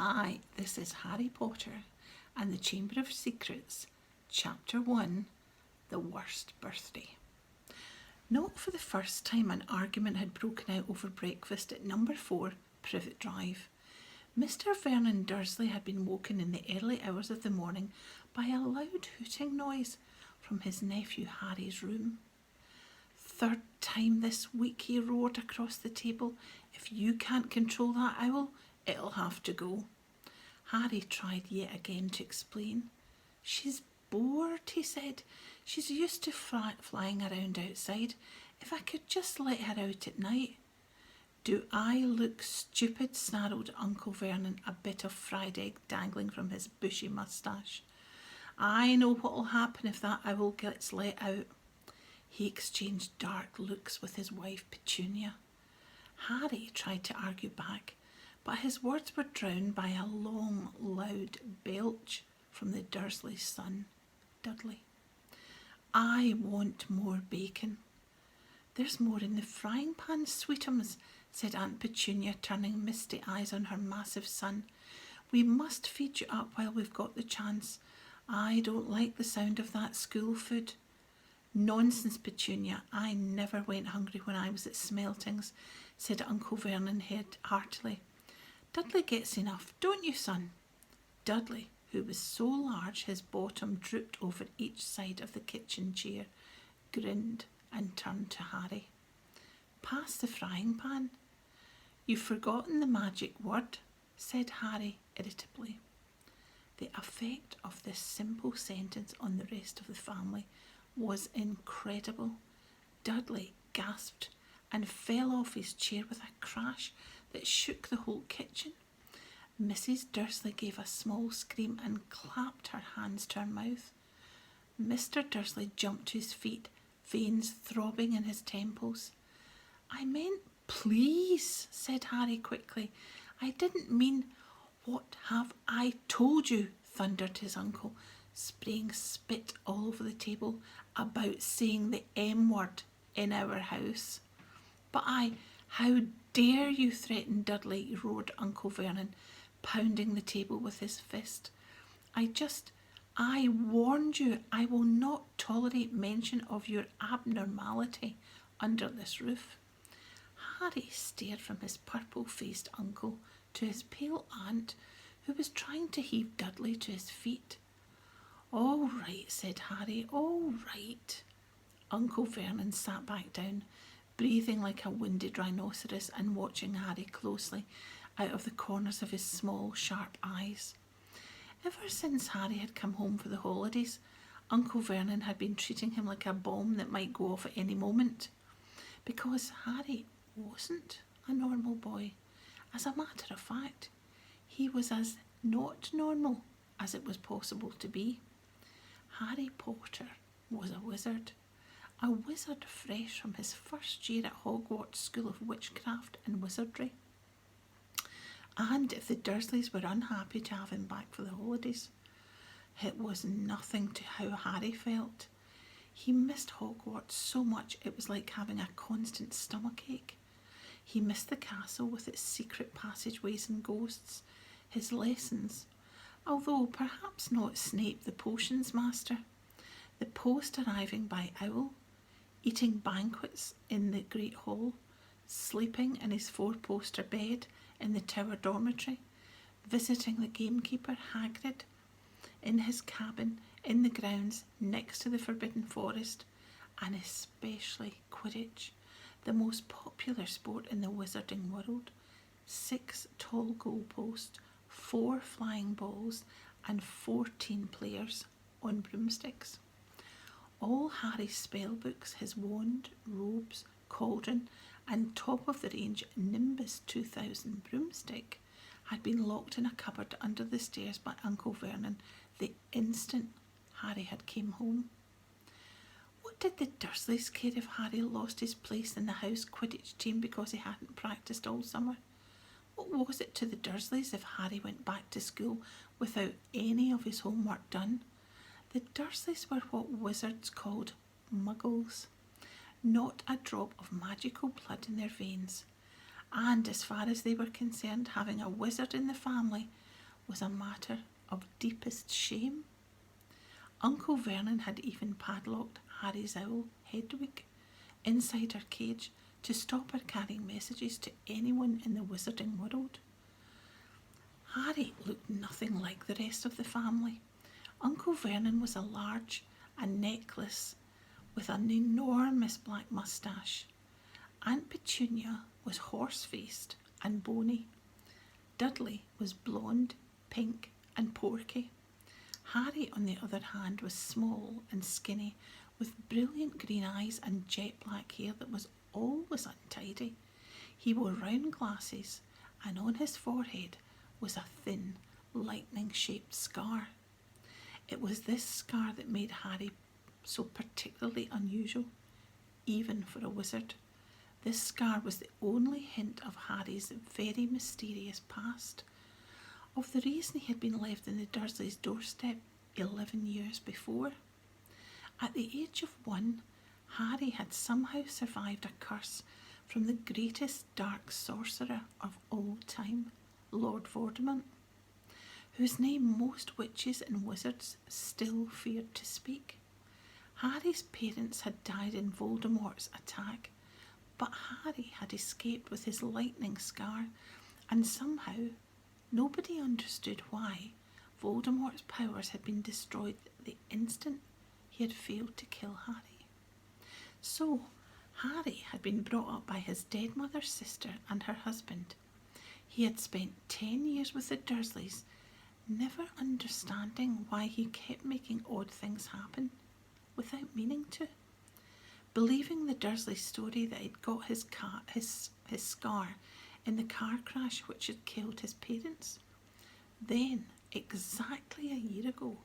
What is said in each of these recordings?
Hi, this is Harry Potter and the Chamber of Secrets, Chapter 1, The Worst Birthday. Not for the first time an argument had broken out over breakfast at number 4, Privet Drive. Mr. Vernon Dursley had been woken in the early hours of the morning by a loud hooting noise from his nephew Harry's room. "Third time this week," he roared across the table. "If you can't control that owl, it'll have to go." Harry tried yet again to explain. "She's bored," he said. "She's used to flying around outside. If I could just let her out at night." "Do I look stupid?" snarled Uncle Vernon, a bit of fried egg dangling from his bushy moustache. "I know what'll happen if that owl gets let out." He exchanged dark looks with his wife Petunia. Harry tried to argue back, but his words were drowned by a long, loud belch from the Dursleys' son, Dudley. "I want more bacon." "There's more in the frying pan, sweetums," said Aunt Petunia, turning misty eyes on her massive son. "We must feed you up while we've got the chance. I don't like the sound of that school food." "Nonsense, Petunia. I never went hungry when I was at Smeltings," said Uncle Vernon heartily. "Dudley gets enough, don't you, son?" Dudley, who was so large his bottom drooped over each side of the kitchen chair, grinned and turned to Harry. "Pass the frying pan." "You've forgotten the magic word," said Harry irritably. The effect of this simple sentence on the rest of the family was incredible. Dudley gasped and fell off his chair with a crash that shook the whole kitchen. Mrs. Dursley gave a small scream and clapped her hands to her mouth. Mr. Dursley jumped to his feet, veins throbbing in his temples. "I meant please," said Harry quickly. "I didn't mean—" "What have I told you?" thundered his uncle, spraying spit all over the table, "about saying the M word in our house?" "But how dare you?" threatened Dudley, roared Uncle Vernon, pounding the table with his fist. I warned you. I will not tolerate mention of your abnormality under this roof." Harry stared from his purple-faced uncle to his pale aunt, who was trying to heave Dudley to his feet. "All right," said Harry, "all right." Uncle Vernon sat back down, breathing like a wounded rhinoceros and watching Harry closely out of the corners of his small, sharp eyes. Ever since Harry had come home for the holidays, Uncle Vernon had been treating him like a bomb that might go off at any moment. Because Harry wasn't a normal boy. As a matter of fact, he was as not normal as it was possible to be. Harry Potter was a wizard fresh from his first year at Hogwarts School of Witchcraft and Wizardry. And if the Dursleys were unhappy to have him back for the holidays, it was nothing to how Harry felt. He missed Hogwarts so much it was like having a constant stomachache. He missed the castle with its secret passageways and ghosts, his lessons, although perhaps not Snape the potions master, the post arriving by owl, eating banquets in the Great Hall, sleeping in his 4-poster bed in the Tower dormitory, visiting the gamekeeper Hagrid in his cabin in the grounds next to the Forbidden Forest, and especially Quidditch, the most popular sport in the wizarding world. 6 tall goalposts, 4 flying balls, and 14 players on broomsticks. All Harry's spell books, his wand, robes, cauldron, and top-of-the-range Nimbus 2000 broomstick had been locked in a cupboard under the stairs by Uncle Vernon the instant Harry had came home. What did the Dursleys care if Harry lost his place in the house Quidditch team because he hadn't practised all summer? What was it to the Dursleys if Harry went back to school without any of his homework done? The Dursleys were what wizards called muggles, not a drop of magical blood in their veins. And as far as they were concerned, having a wizard in the family was a matter of deepest shame. Uncle Vernon had even padlocked Harry's owl, Hedwig, inside her cage to stop her carrying messages to anyone in the wizarding world. Harry looked nothing like the rest of the family. Uncle Vernon was a large and necklace with an enormous black moustache. Aunt Petunia was horse-faced and bony. Dudley was blonde, pink and porky. Harry, on the other hand, was small and skinny, with brilliant green eyes and jet black hair that was always untidy. He wore round glasses, and on his forehead was a thin, lightning-shaped scar. It was this scar that made Harry so particularly unusual, even for a wizard. This scar was the only hint of Harry's very mysterious past, of the reason he had been left in the Dursleys' doorstep 11 years before. At the age of 1, Harry had somehow survived a curse from the greatest dark sorcerer of all time, Lord Voldemort, whose name most witches and wizards still feared to speak. Harry's parents had died in Voldemort's attack, but Harry had escaped with his lightning scar, and somehow nobody understood why Voldemort's powers had been destroyed the instant he had failed to kill Harry. So, Harry had been brought up by his dead mother's sister and her husband. He had spent 10 years with the Dursleys, never understanding why he kept making odd things happen without meaning to. Believing the Dursley story that he'd got his scar in the car crash which had killed his parents. Then, exactly a year ago,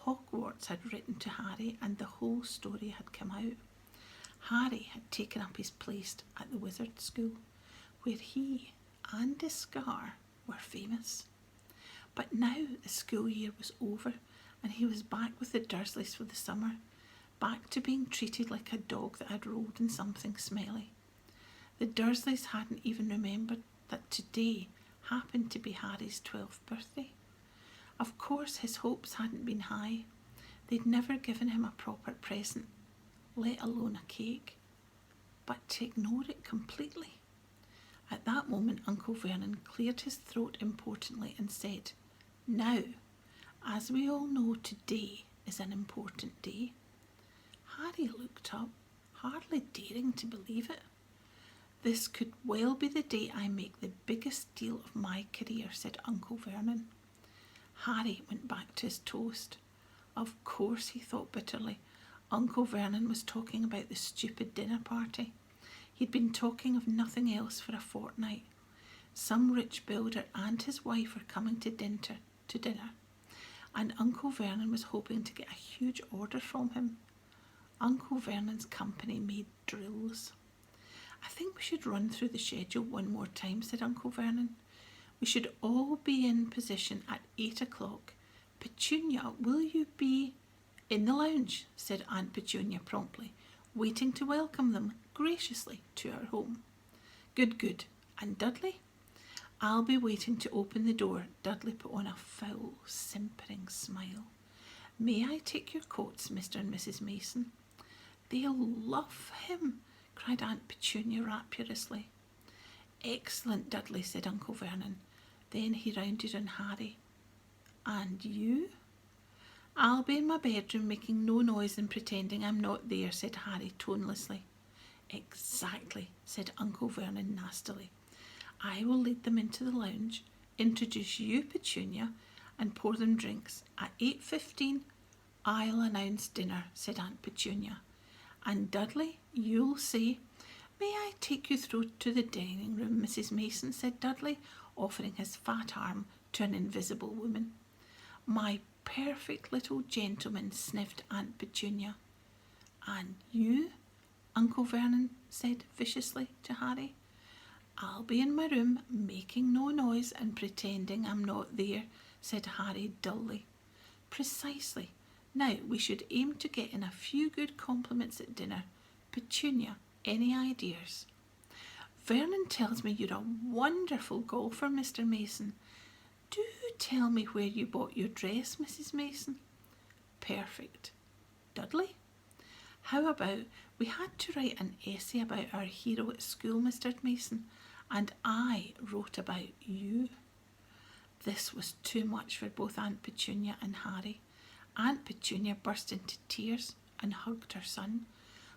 Hogwarts had written to Harry and the whole story had come out. Harry had taken up his place at the wizard school, where he and his scar were famous. But now the school year was over and he was back with the Dursleys for the summer, back to being treated like a dog that had rolled in something smelly. The Dursleys hadn't even remembered that today happened to be Harry's 12th birthday. Of course, his hopes hadn't been high. They'd never given him a proper present, let alone a cake. But to ignore it completely. At that moment, Uncle Vernon cleared his throat importantly and said, "Now, as we all know, today is an important day." Harry looked up, hardly daring to believe it. "This could well be the day I make the biggest deal of my career," said Uncle Vernon. Harry went back to his toast. Of course, he thought bitterly, Uncle Vernon was talking about the stupid dinner party. He'd been talking of nothing else for a fortnight. Some rich builder and his wife were coming to dinner, and Uncle Vernon was hoping to get a huge order from him. Uncle Vernon's company made drills. "I think we should run through the schedule one more time," said Uncle Vernon. "We should all be in position at 8 o'clock. Petunia, will you be—" "In the lounge," said Aunt Petunia promptly, waiting to welcome them graciously to our home. "Good, good. And Dudley?" "I'll be waiting to open the door." Dudley put on a foul, simpering smile. "May I take your coats, Mr. and Mrs. Mason?" "They'll love him," cried Aunt Petunia rapturously. "Excellent, Dudley," said Uncle Vernon. Then he rounded on Harry. "And you?" "I'll be in my bedroom making no noise and pretending I'm not there," said Harry tonelessly. "Exactly," said Uncle Vernon nastily. "I will lead them into the lounge, introduce you, Petunia, and pour them drinks. At 8:15, I'll announce dinner," said Aunt Petunia. "And Dudley, you'll say—" "May I take you through to the dining room, Mrs. Mason?" said Dudley, offering his fat arm to an invisible woman. "My perfect little gentleman," sniffed Aunt Petunia. "And you?" Uncle Vernon said viciously to Harry. "I'll be in my room, making no noise and pretending I'm not there," said Harry dully. "Precisely. Now we should aim to get in a few good compliments at dinner. Petunia, any ideas?" "Vernon tells me you're a wonderful golfer, Mr. Mason." Do tell me where you bought your dress, Mrs. Mason. Perfect. Dudley? How about we had to write an essay about our hero at school, Mr. Mason, and I wrote about you. This was too much for both Aunt Petunia and Harry. Aunt Petunia burst into tears and hugged her son,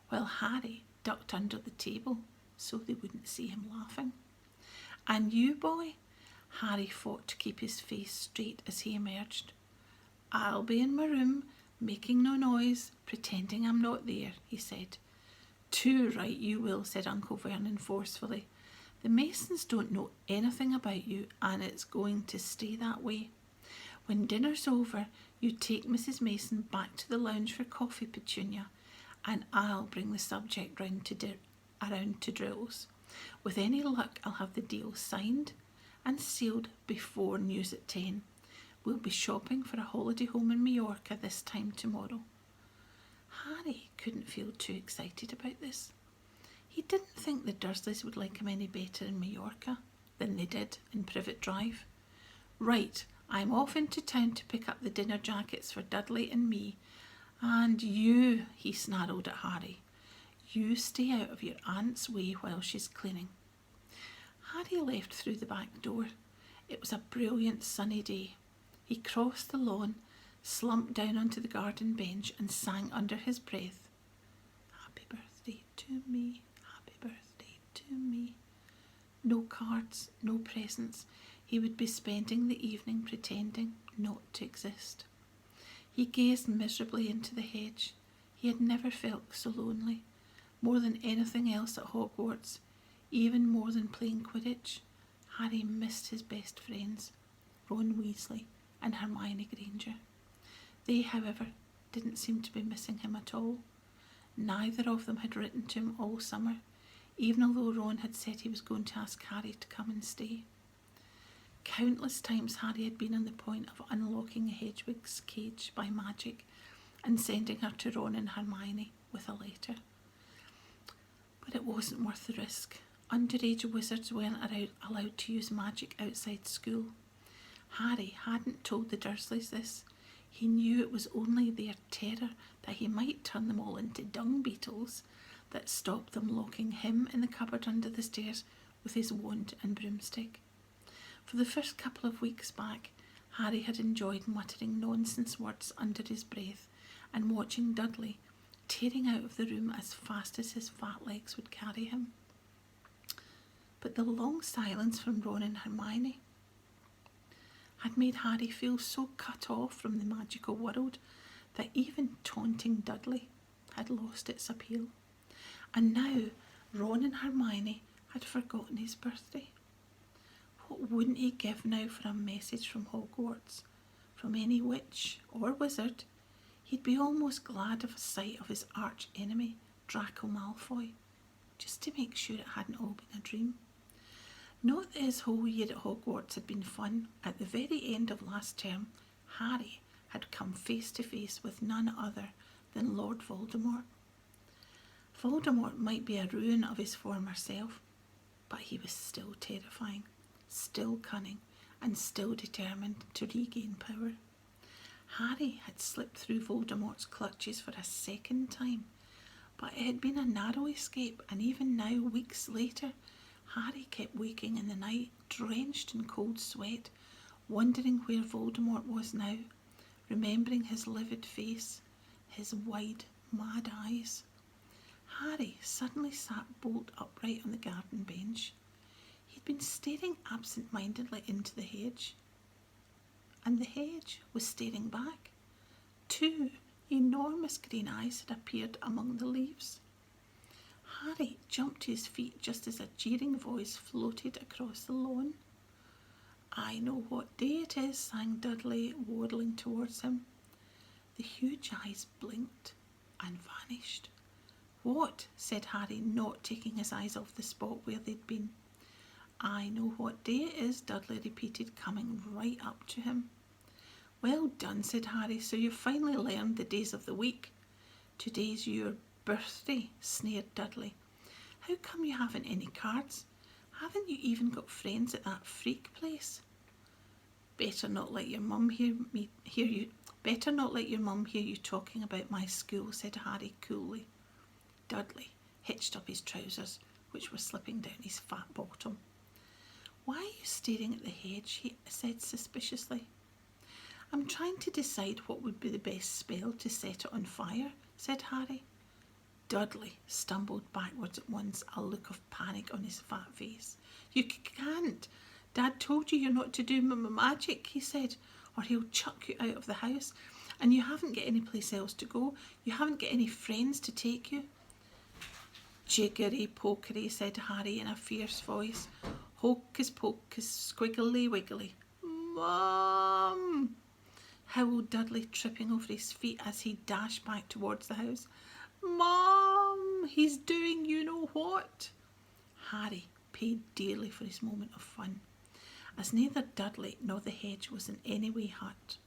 while Harry ducked under the table so they wouldn't see him laughing. And you, boy? Harry fought to keep his face straight as he emerged. I'll be in my room, making no noise, pretending I'm not there, he said. Too right you will, said Uncle Vernon forcefully. The Masons don't know anything about you, and it's going to stay that way. When dinner's over, you take Mrs. Mason back to the lounge for coffee, Petunia, and I'll bring the subject around to drills. With any luck, I'll have the deal signed and sealed before news at 10. We'll be shopping for a holiday home in Majorca this time tomorrow. Harry couldn't feel too excited about this. He didn't think the Dursleys would like him any better in Majorca than they did in Privet Drive. Right, I'm off into town to pick up the dinner jackets for Dudley and me. And you, he snarled at Harry, you stay out of your aunt's way while she's cleaning. Harry left through the back door. It was a brilliant sunny day. He crossed the lawn, slumped down onto the garden bench and sang under his breath, Happy birthday to me, happy birthday to me. No cards, no presents. He would be spending the evening pretending not to exist. He gazed miserably into the hedge. He had never felt so lonely. More than anything else at Hogwarts, even more than playing Quidditch, Harry missed his best friends, Ron Weasley and Hermione Granger. They, however, didn't seem to be missing him at all. Neither of them had written to him all summer, even although Ron had said he was going to ask Harry to come and stay. Countless times Harry had been on the point of unlocking Hedwig's cage by magic and sending her to Ron and Hermione with a letter. But it wasn't worth the risk. Underage wizards weren't allowed to use magic outside school. Harry hadn't told the Dursleys this. He knew it was only their terror that he might turn them all into dung beetles that stopped them locking him in the cupboard under the stairs with his wand and broomstick. For the first couple of weeks back, Harry had enjoyed muttering nonsense words under his breath and watching Dudley tearing out of the room as fast as his fat legs would carry him. But the long silence from Ron and Hermione had made Harry feel so cut off from the magical world that even taunting Dudley had lost its appeal. And now Ron and Hermione had forgotten his birthday. What wouldn't he give now for a message from Hogwarts, from any witch or wizard? He'd be almost glad of a sight of his arch enemy, Draco Malfoy, just to make sure it hadn't all been a dream. Not that his whole year at Hogwarts had been fun. At the very end of last term, Harry had come face to face with none other than Lord Voldemort. Voldemort might be a ruin of his former self, but he was still terrifying, still cunning, and still determined to regain power. Harry had slipped through Voldemort's clutches for a second time, but it had been a narrow escape, and even now, weeks later, Harry kept waking in the night, drenched in cold sweat, wondering where Voldemort was now, remembering his livid face, his wide, mad eyes. Harry suddenly sat bolt upright on the garden bench. He'd been staring absent-mindedly into the hedge, and the hedge was staring back. Two enormous green eyes had appeared among the leaves. Harry jumped to his feet just as a jeering voice floated across the lawn. I know what day it is, sang Dudley, waddling towards him. The huge eyes blinked and vanished. What? Said Harry, not taking his eyes off the spot where they'd been. I know what day it is, Dudley repeated, coming right up to him. Well done, said Harry, so you've finally learned the days of the week. Today's your birthday, sneered Dudley. How come you haven't any cards? Haven't you even got friends at that freak place? Better not let your mum hear you. Better not let your mum hear you talking about my school, said Harry coolly. Dudley hitched up his trousers, which were slipping down his fat bottom. Why are you staring at the hedge? He said suspiciously. I'm trying to decide what would be the best spell to set it on fire, said Harry. Dudley stumbled backwards at once, a look of panic on his fat face. You can't. Dad told you you're not to do magic, he said, or he'll chuck you out of the house. And you haven't got any place else to go. You haven't got any friends to take you. Jiggery pokery, said Harry in a fierce voice. Hocus pocus, squiggly wiggly. Mum! Howled Dudley, tripping over his feet as he dashed back towards the house. Mum! He's doing you know what? Harry paid dearly for his moment of fun, as neither Dudley nor the hedge was in any way hurt.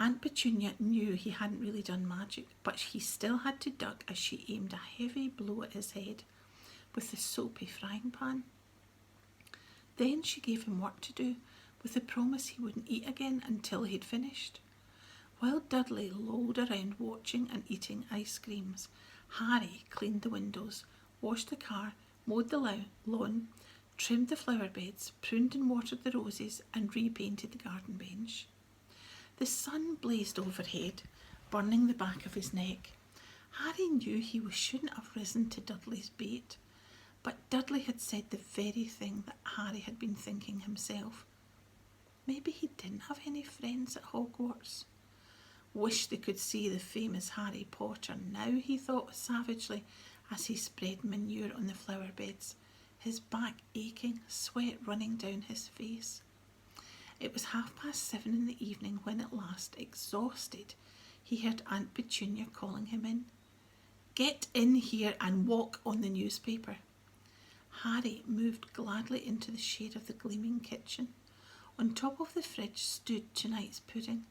Aunt Petunia knew he hadn't really done magic, but he still had to duck as she aimed a heavy blow at his head with the soapy frying pan. Then she gave him work to do, with the promise he wouldn't eat again until he'd finished. While Dudley lolled around watching and eating ice creams, Harry cleaned the windows, washed the car, mowed the lawn, trimmed the flower beds, pruned and watered the roses, and repainted the garden bench. The sun blazed overhead, burning the back of his neck. Harry knew he shouldn't have risen to Dudley's bait, but Dudley had said the very thing that Harry had been thinking himself. Maybe he didn't have any friends at Hogwarts. Wish they could see the famous Harry Potter now, he thought savagely as he spread manure on the flower beds, his back aching, sweat running down his face. It was 7:30 in the evening when at last, exhausted, he heard Aunt Petunia calling him in. Get in here and walk on the newspaper. Harry moved gladly into the shade of the gleaming kitchen. On top of the fridge stood tonight's pudding,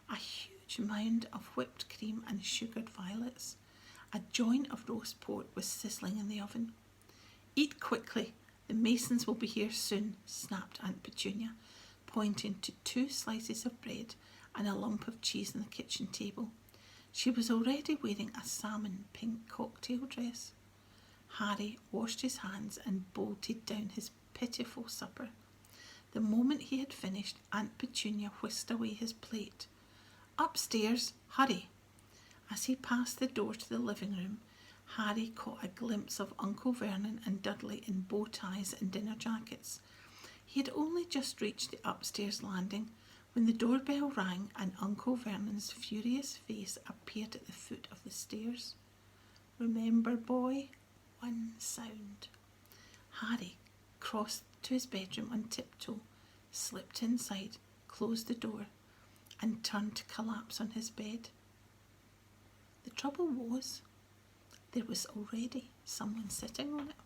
a huge mound of whipped cream and sugared violets. A joint of roast pork was sizzling in the oven. Eat quickly, the Masons will be here soon, snapped Aunt Petunia, pointing to 2 slices of bread and a lump of cheese on the kitchen table. She was already wearing a salmon pink cocktail dress. Harry washed his hands and bolted down his pitiful supper. The moment he had finished, Aunt Petunia whisked away his plate. Upstairs, hurry! As he passed the door to the living room, Harry caught a glimpse of Uncle Vernon and Dudley in bow ties and dinner jackets. He had only just reached the upstairs landing when the doorbell rang and Uncle Vernon's furious face appeared at the foot of the stairs. Remember, boy, one sound. Harry crossed to his bedroom on tiptoe, slipped inside, closed the door, and turned to collapse on his bed. The trouble was, there was already someone sitting on it.